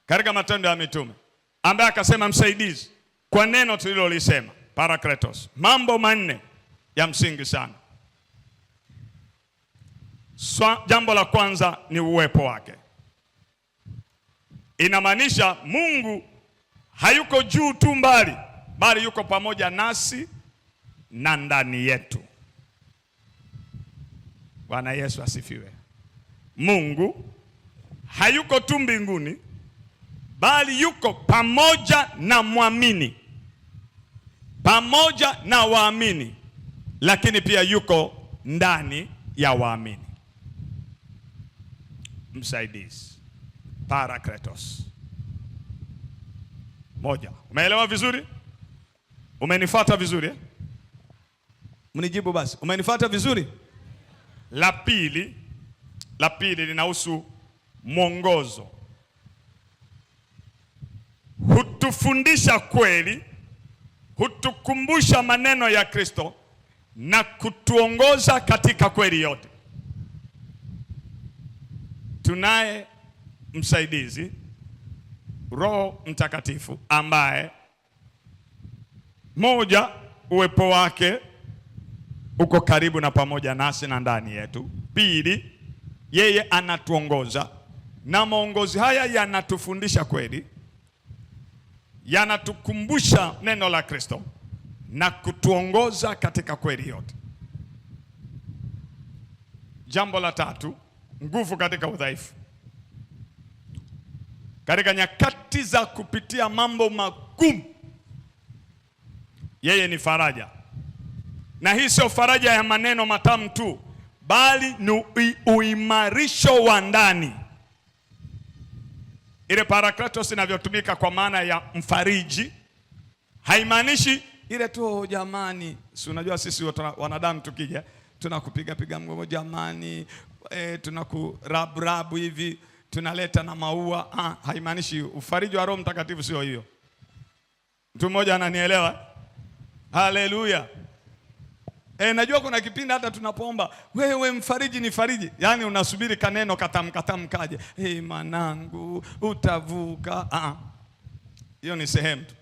Speaker 1: katika Matendo ya Mitume, ambaye akasema msaidizi kwa neno tulilolisema, Parakletos. Mambo manne ya msingi sana. Jambo la kwanza ni uwepo wake. Inamaanisha Mungu hayuko juu tu mbali, bali yuko pamoja nasi na ndani yetu. Bwana Yesu asifiwe. Mungu hayuko tu mbinguni, bali yuko pamoja na muamini, pamoja na waamini, lakini pia yuko ndani ya waamini. Msaidizi, Parakletos. Moja. Umeelewa vizuri? Umenifuata vizuri eh? Mnijibu basi. Umenifuata vizuri? La pili linahusu mwongozo. Hutufundisha kweli, hutukumbusha maneno ya Kristo na kutuongoza katika kweli yote. Tunaye msaidizi, Roho Mtakatifu, ambaye moja, uwepo wake uko karibu na pamoja nasi na ndani yetu. Pili, yeye anatuongoza, na maongozi haya yanatufundisha kweli, yanatukumbusha neno la Kristo na kutuongoza katika kweli yote. Jambo la tatu, nguvu katika udhaifu. Katika nyakati za kupitia mambo magumu, yeye ni faraja. Na hii sio faraja ya maneno matamu tu, bali ni uimarisho wa ndani. Ile Parakletos inavyotumika kwa maana ya mfariji, haimaanishi ile tu jamani. Si unajua sisi wanadamu tukija tunakupiga mgongo jamani, tunakurabu hivi, tunaleta na maua. Haimaanishi ufariji wa Roho Mtakatifu, sio hiyo. Mtu mmoja ananielewa? Haleluya. Najua kuna kipindi hata tunapoomba wewe mfariji nifariji, yani unasubiri kaneno katam kaje, manangu utavuka. Hiyo ni sehemu tu.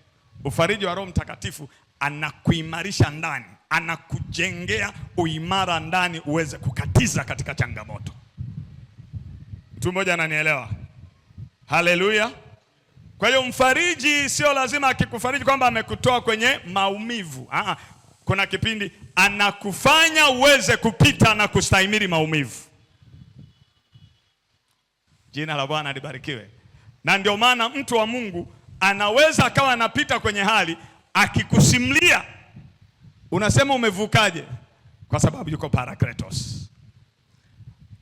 Speaker 1: Ufariji wa Roho Mtakatifu anakuimarisha ndani, anakujengea uimara ndani uweze kukatiza katika changamoto. Mtu mmoja ananielewa? Haleluya. Kwa hiyo mfariji sio lazima akikufariji kwamba amekutoa kwenye maumivu. Kuna kipindi anakufanya uweze kupita na kustahimili maumivu. Jina la Bwana libarikiwe. Na ndio maana mtu wa Mungu anaweza akawa anapita kwenye hali, akikusimulia unasema umevukaje? Kwa sababu yuko Parakletos.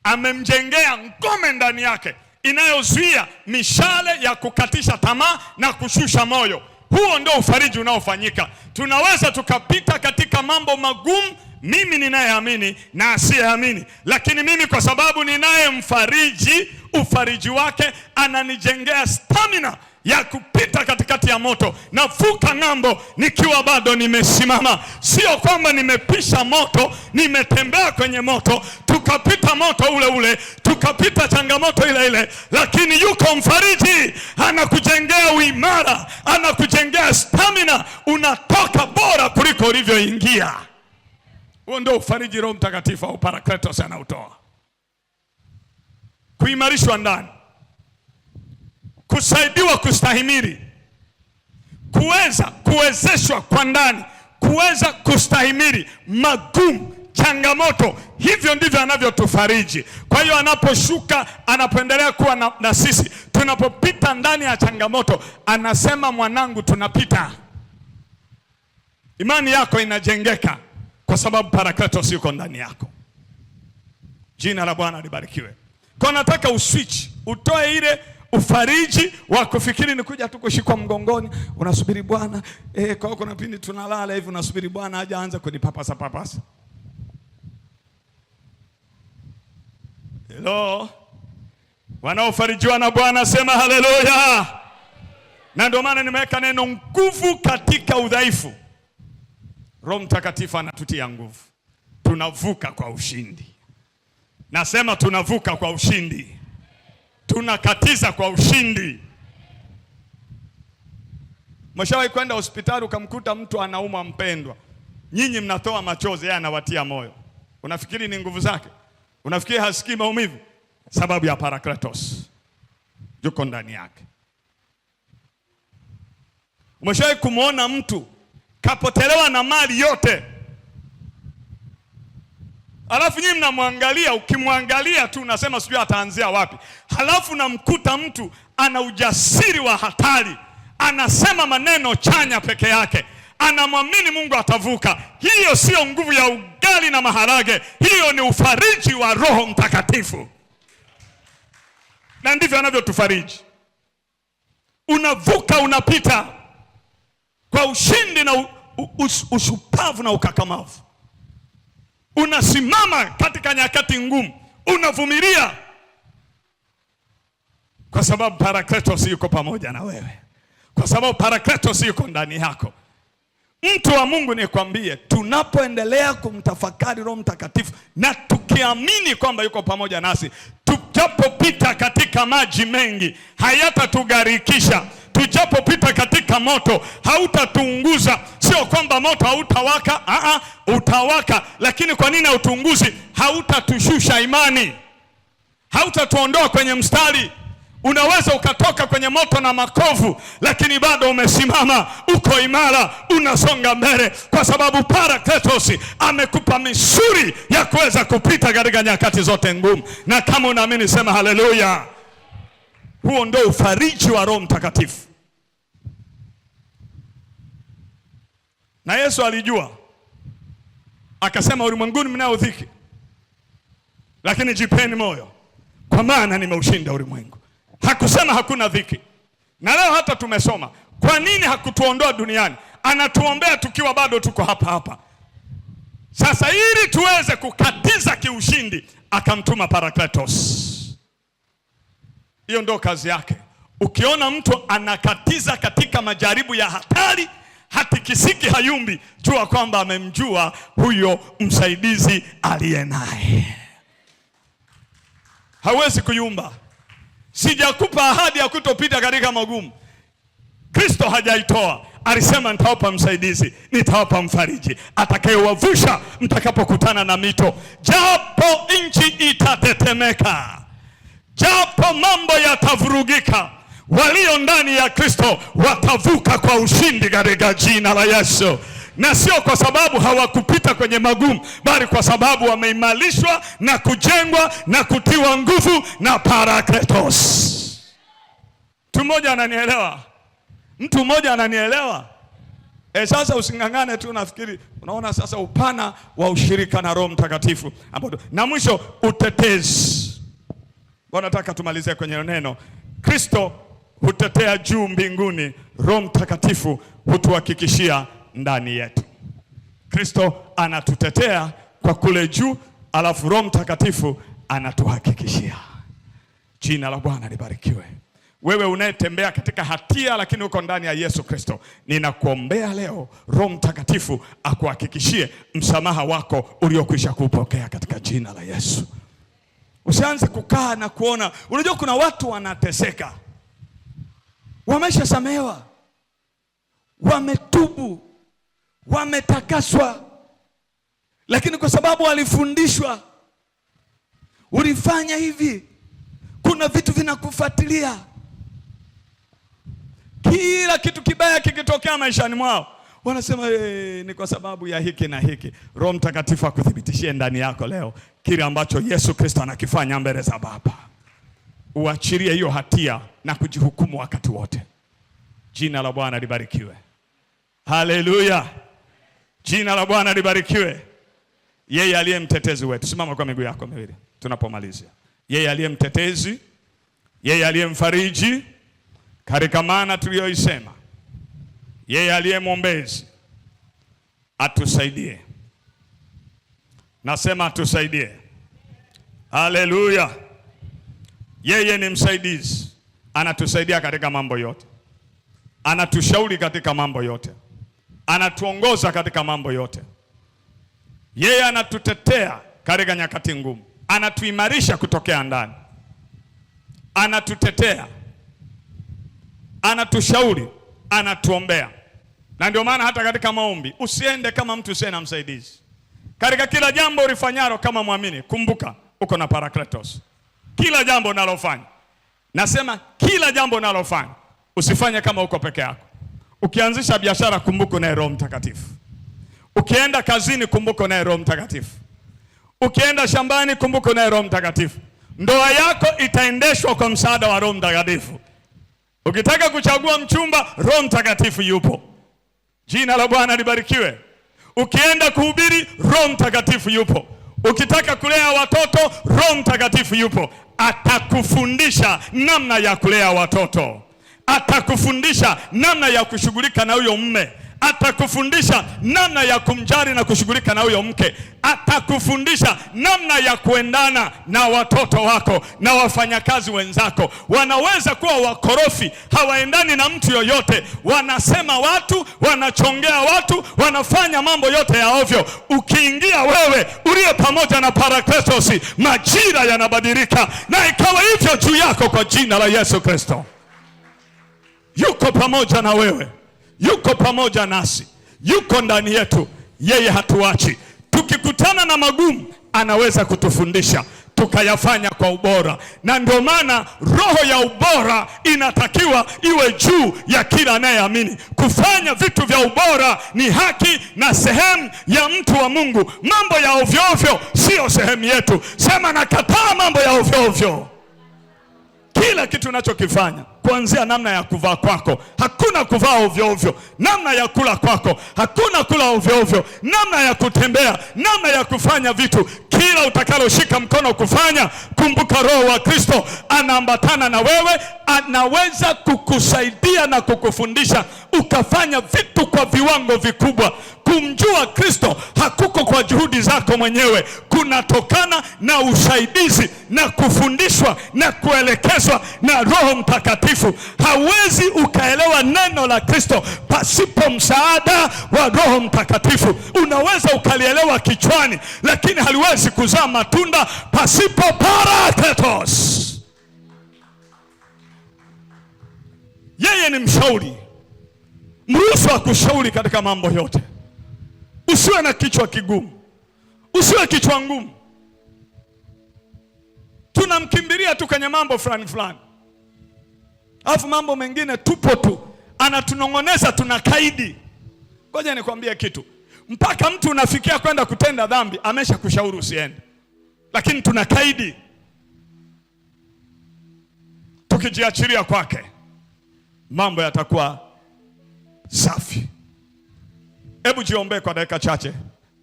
Speaker 1: Amemjengea ngome ndani yake inayozuia mishale ya kukatisha tamaa na kushusha moyo. Huo ndio ufariji unaofanyika. Tunaweza tukapita katika mambo magumu, mimi ninayeamini na asiyeamini, lakini mimi kwa sababu ninaye mfariji, ufariji wake ananijengea stamina ya kupita katikati ya moto, navuka ng'ambo nikiwa bado nimesimama. Sio kwamba nimepisha moto, nimetembea kwenye moto, tukapita moto ule ule, tukapita changamoto ile ile, lakini yuko mfariji anakujengea uimara, anakujengea stamina, unatoka bora kuliko ulivyoingia. Huo ndio ufariji Roho Mtakatifu au Parakletos anautoa. Kuimarishwa ndani, kusaidiwa kustahimili, kuwezeshwa kwa ndani, kuweza kustahimili magumu, changamoto. Hivyo ndivyo anavyotufariji. Kwa hiyo anaposhuka, anapoendelea kuwa na sisi, tunapopita ndani ya changamoto, anasema mwanangu, tunapita. Imani yako inajengeka kwa sababu Parakletos yuko ndani yako. Jina la Bwana libarikiwe. Kwa nataka uswitch, utoe ile ufariji wa kufikiri ni kuja tu kushikwa mgongoni, unasubiri Bwana. Kwa hiyo kuna pindi tunalala hivi, unasubiri Bwana aje aanze kunipapasa papasa. Hello. Wanaofarijiwa na Bwana sema haleluya. Na ndio maana nimeweka neno nguvu katika udhaifu. Roho Mtakatifu anatutia nguvu. Tunavuka kwa ushindi. Nasema tunavuka kwa ushindi. Tunakatiza kwa ushindi. Mshawahi kwenda hospitali ukamkuta mtu anaumwa mpendwa, nyinyi mnatoa machozi, yeye anawatia moyo. Unafikiri ni nguvu zake? Unafikiri hasikii maumivu? Sababu ya Parakletos yuko ndani yake. Umeshawahi kumuona mtu kapotelewa na mali yote, halafu nyinyi mnamwangalia, ukimwangalia tu unasema sijui ataanzia wapi. Halafu namkuta mtu ana ujasiri wa hatari, anasema maneno chanya peke yake, anamwamini Mungu atavuka. Hiyo sio nguvu ya ugali na maharage, hiyo ni ufariji wa Roho Mtakatifu. Na ndivyo anavyotufariji. Unavuka, unapita kwa ushindi na ushupavu na ukakamavu. Unasimama katika nyakati ngumu, unavumilia kwa sababu Parakletos yuko pamoja na wewe, kwa sababu Parakletos yuko ndani yako. Mtu wa Mungu, nikwambie, tunapoendelea kumtafakari Roho Mtakatifu na tukiamini kwamba yuko pamoja nasi, tujapopita katika maji mengi hayatatugarikisha, tujapopita katika moto hautatuunguza. Sio kwamba moto hautawaka, utawaka, lakini kwa nini hautuunguzi? Hautatushusha imani, hautatuondoa kwenye mstari. Unaweza ukatoka kwenye moto na makovu, lakini bado umesimama, uko imara, unasonga mbele, kwa sababu Parakletos amekupa misuri ya kuweza kupita katika nyakati zote ngumu. Na kama unaamini sema haleluya. Huo ndio ufariji wa Roho Mtakatifu. Na Yesu alijua, akasema ulimwenguni mnao dhiki, lakini jipeni moyo, kwa maana nimeushinda ulimwengu. Hakusema hakuna dhiki. Na leo hata tumesoma, kwa nini hakutuondoa duniani? Anatuombea tukiwa bado tuko hapa hapa. Sasa ili tuweze kukatiza kiushindi, akamtuma Parakletos Hiyo ndo kazi yake. Ukiona mtu anakatiza katika majaribu ya hatari, hatikisiki, hayumbi, jua kwamba amemjua huyo msaidizi aliye naye. Hawezi kuyumba. Sijakupa ahadi ya kutopita katika magumu. Kristo hajaitoa. Alisema nitawapa msaidizi, nitawapa mfariji atakayewavusha mtakapokutana na mito. Japo nchi itatetemeka, japo mambo yatavurugika, walio ndani ya Kristo watavuka kwa ushindi katika jina la Yesu. Na sio kwa sababu hawakupita kwenye magumu, bali kwa sababu wameimarishwa na kujengwa na kutiwa nguvu na Parakletos. Mtu mmoja ananielewa? Mtu mmoja ananielewa? Sasa usingangane tu nafikiri. Unaona sasa upana wa ushirika na Roho Mtakatifu. Na mwisho utetezi. Wanataka tumalize kwenye neno. Kristo hutetea juu mbinguni, Roho Mtakatifu hutuhakikishia ndani yetu. Kristo anatutetea kwa kule juu, alafu Roho Mtakatifu anatuhakikishia. Jina la Bwana libarikiwe. Wewe unayetembea katika hatia lakini uko ndani ya Yesu Kristo, ninakuombea leo Roho Mtakatifu akuhakikishie msamaha wako uliokwisha kupokea katika jina la Yesu. Usianze kukaa na kuona. Unajua kuna watu wanateseka, wameshasamehewa, wametubu, wametakaswa, lakini kwa sababu walifundishwa, ulifanya hivi, kuna vitu vinakufuatilia. Kila kitu kibaya kikitokea maishani mwao, wanasema ni kwa sababu ya hiki na hiki. Roho Mtakatifu akuthibitishie ndani yako leo kile ambacho Yesu Kristo anakifanya mbele za Baba. Uachilie hiyo hatia na kujihukumu wakati wote. Jina la Bwana libarikiwe. Haleluya. Jina la Bwana libarikiwe. Yeye aliye mtetezi wetu. Simama kwa miguu yako miwili tunapomalizia. Yeye aliye mtetezi, yeye aliye mfariji katika maana tuliyoisema, yeye aliye mwombezi, atusaidie. Nasema atusaidie. Haleluya. Yeye ni msaidizi, anatusaidia katika mambo yote, anatushauri katika mambo yote, anatuongoza katika mambo yote. Yeye anatutetea katika nyakati ngumu, anatuimarisha kutokea ndani, anatutetea, anatushauri, anatuombea. Na ndio maana hata katika maombi usiende kama mtu usiye na msaidizi. Katika kila jambo ulifanyalo kama muamini, kumbuka uko na Parakletos. Kila jambo unalofanya, nasema kila jambo unalofanya, usifanye kama uko peke yako. Ukianzisha biashara, kumbuka na Roho Mtakatifu. Ukienda kazini, kumbuka na Roho Mtakatifu. Ukienda shambani, kumbuka na Roho Mtakatifu. Ndoa yako itaendeshwa kwa msaada wa Roho Mtakatifu. Ukitaka kuchagua mchumba, Roho Mtakatifu yupo. Jina la Bwana libarikiwe. Ukienda kuhubiri, Roho Mtakatifu yupo. Ukitaka kulea watoto, Roho Mtakatifu yupo. Atakufundisha namna ya kulea watoto. Atakufundisha namna ya kushughulika na huyo mume. Atakufundisha namna ya kumjali na kushughulika na huyo mke. Atakufundisha namna ya kuendana na watoto wako na wafanyakazi wenzako. Wanaweza kuwa wakorofi, hawaendani na mtu yoyote, wanasema watu, wanachongea watu, wanafanya mambo yote ya ovyo. Ukiingia wewe uliye pamoja na Parakletos, majira yanabadilika, na ikawa hivyo juu yako kwa jina la Yesu Kristo. Yuko pamoja na wewe, yuko pamoja nasi, yuko ndani yetu. Yeye hatuachi. Tukikutana na magumu, anaweza kutufundisha tukayafanya kwa ubora. Na ndio maana roho ya ubora inatakiwa iwe juu ya kila anayeamini. Kufanya vitu vya ubora ni haki na sehemu ya mtu wa Mungu. Mambo ya ovyo ovyo sio sehemu yetu. Sema nakataa mambo ya ovyo ovyo. Kila kitu unachokifanya kwa kuanzia namna ya kuvaa kwako, hakuna kuvaa ovyo ovyo. Namna ya kula kwako, hakuna kula ovyo ovyo. Namna ya kutembea, namna ya kufanya vitu, kila utakaloshika mkono kufanya, kumbuka Roho wa Kristo anaambatana na wewe, anaweza kukusaidia na kukufundisha ukafanya vitu kwa viwango vikubwa. Kumjua Kristo hakuko kwa juhudi zako mwenyewe, kunatokana na usaidizi na kufundishwa na kuelekezwa na Roho Mtakatifu. Hawezi ukaelewa neno la Kristo pasipo msaada wa Roho Mtakatifu. Unaweza ukalielewa kichwani, lakini haliwezi kuzaa matunda pasipo Parakletos. Yeye ni mshauri. Mruhusu akushauri katika mambo yote. Usiwe na kichwa kigumu, usiwe kichwa ngumu. Tunamkimbilia tu kwenye mambo fulani fulani, alafu mambo mengine tupo tu, anatunong'oneza, tunakaidi. Ngoja nikwambie kitu, mpaka mtu unafikia kwenda kutenda dhambi amesha kushauri usiende, lakini tunakaidi. Tukijiachilia kwake, mambo yatakuwa safi. Hebu jiombe kwa dakika chache,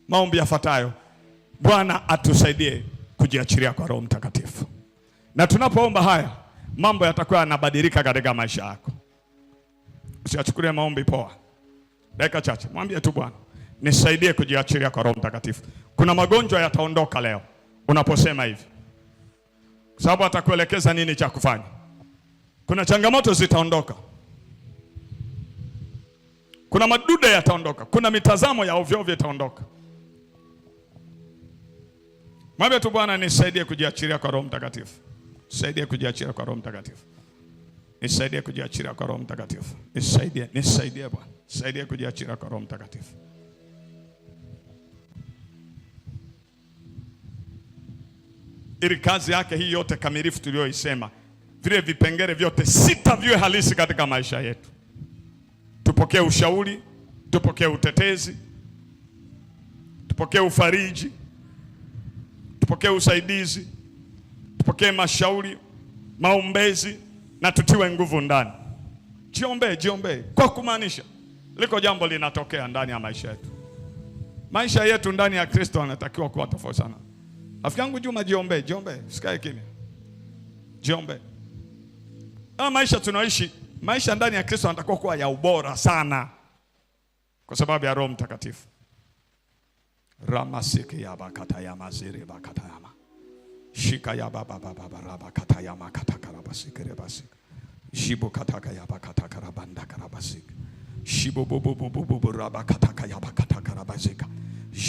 Speaker 1: maombi yafuatayo. Bwana atusaidie kujiachilia kwa Roho Mtakatifu, na tunapoomba haya mambo yatakuwa yanabadilika katika maisha yako. Usiachukulie maombi poa. Dakika chache mwambie tu, Bwana nisaidie kujiachilia kwa Roho Mtakatifu. Kuna magonjwa yataondoka leo unaposema hivi, kwa sababu atakuelekeza nini cha kufanya. Kuna changamoto zitaondoka, kuna madude yataondoka, kuna mitazamo ya ovyo ovyo itaondoka. Mwambie tu, Bwana nisaidie kujiachilia kwa Roho Mtakatifu. Nisaidie kujiachilia kwa Roho Mtakatifu. Nisaidie kujiachilia kwa Roho Mtakatifu. Nisaidie Bwana. Nisaidie kujiachilia kwa Roho Mtakatifu. Ili kazi yake hii yote kamilifu tuliyoisema, vile vipengele vyote 6 viwe halisi katika maisha yetu. Tupokee ushauri, tupokee utetezi, tupokee ufariji, tupokee usaidizi, tupokee mashauri, maombezi, na tutiwe nguvu ndani. Jiombe kwa kumaanisha liko jambo linatokea ndani ya maisha yetu. Maisha yetu ndani ya Kristo yanatakiwa kuwa tofauti sana. Rafiki yangu Juma, jiombe, usikae kimya. Jiombe. Maisha tunaishi, maisha ndani ya Kristo yanatakiwa kuwa ya ubora sana, kwa sababu ya Roho Mtakatifu. Ramasiki ya bakata ya maziri bakata yama. Shika ya baba bakata ya makata karabasiki rebasiki. Shibo kataka ya bakata karabanda karabasiki. Shibo bubu rabakata ya bakata karabasika.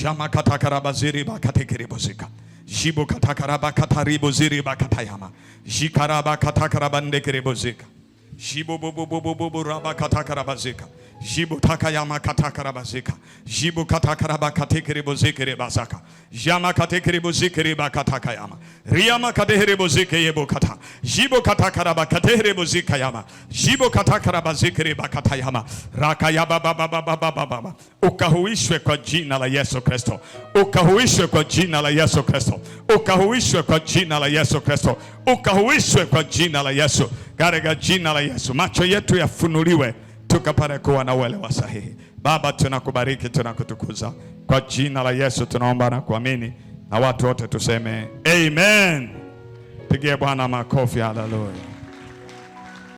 Speaker 1: Jama kata karabaziri bakata kiribosika. Shibo kata karabakata riboziri bakata yama. Shikaraba kata karabande kiribosika. Shibo bubu rabakata karabasika. Jibu takayama katakarabazika. Jibu katakarabakatikiribuzikiri basaka. Jama katikiribuzikiri bakatakayama. Riyama katikiribuziki yebukata. Jibu katakarabakatikiribuzika yama. Jibu katakarabazikiri bakatayama. Rakayaba baba. Ukahuishwe kwa jina la Yesu Kristo. Ukahuishwe kwa jina la Yesu Kristo. Ukahuishwe kwa jina la Yesu Kristo. Ukahuishwe kwa jina la Yesu. Katika jina la Yesu. Macho yetu yafunuliwe tukapare kuwa na uelewa sahihi. Baba, tunakubariki, tunakutukuza. Kwa jina la Yesu tunaomba na kuamini, na watu wote tuseme amen. Pigie Bwana makofi. Haleluya.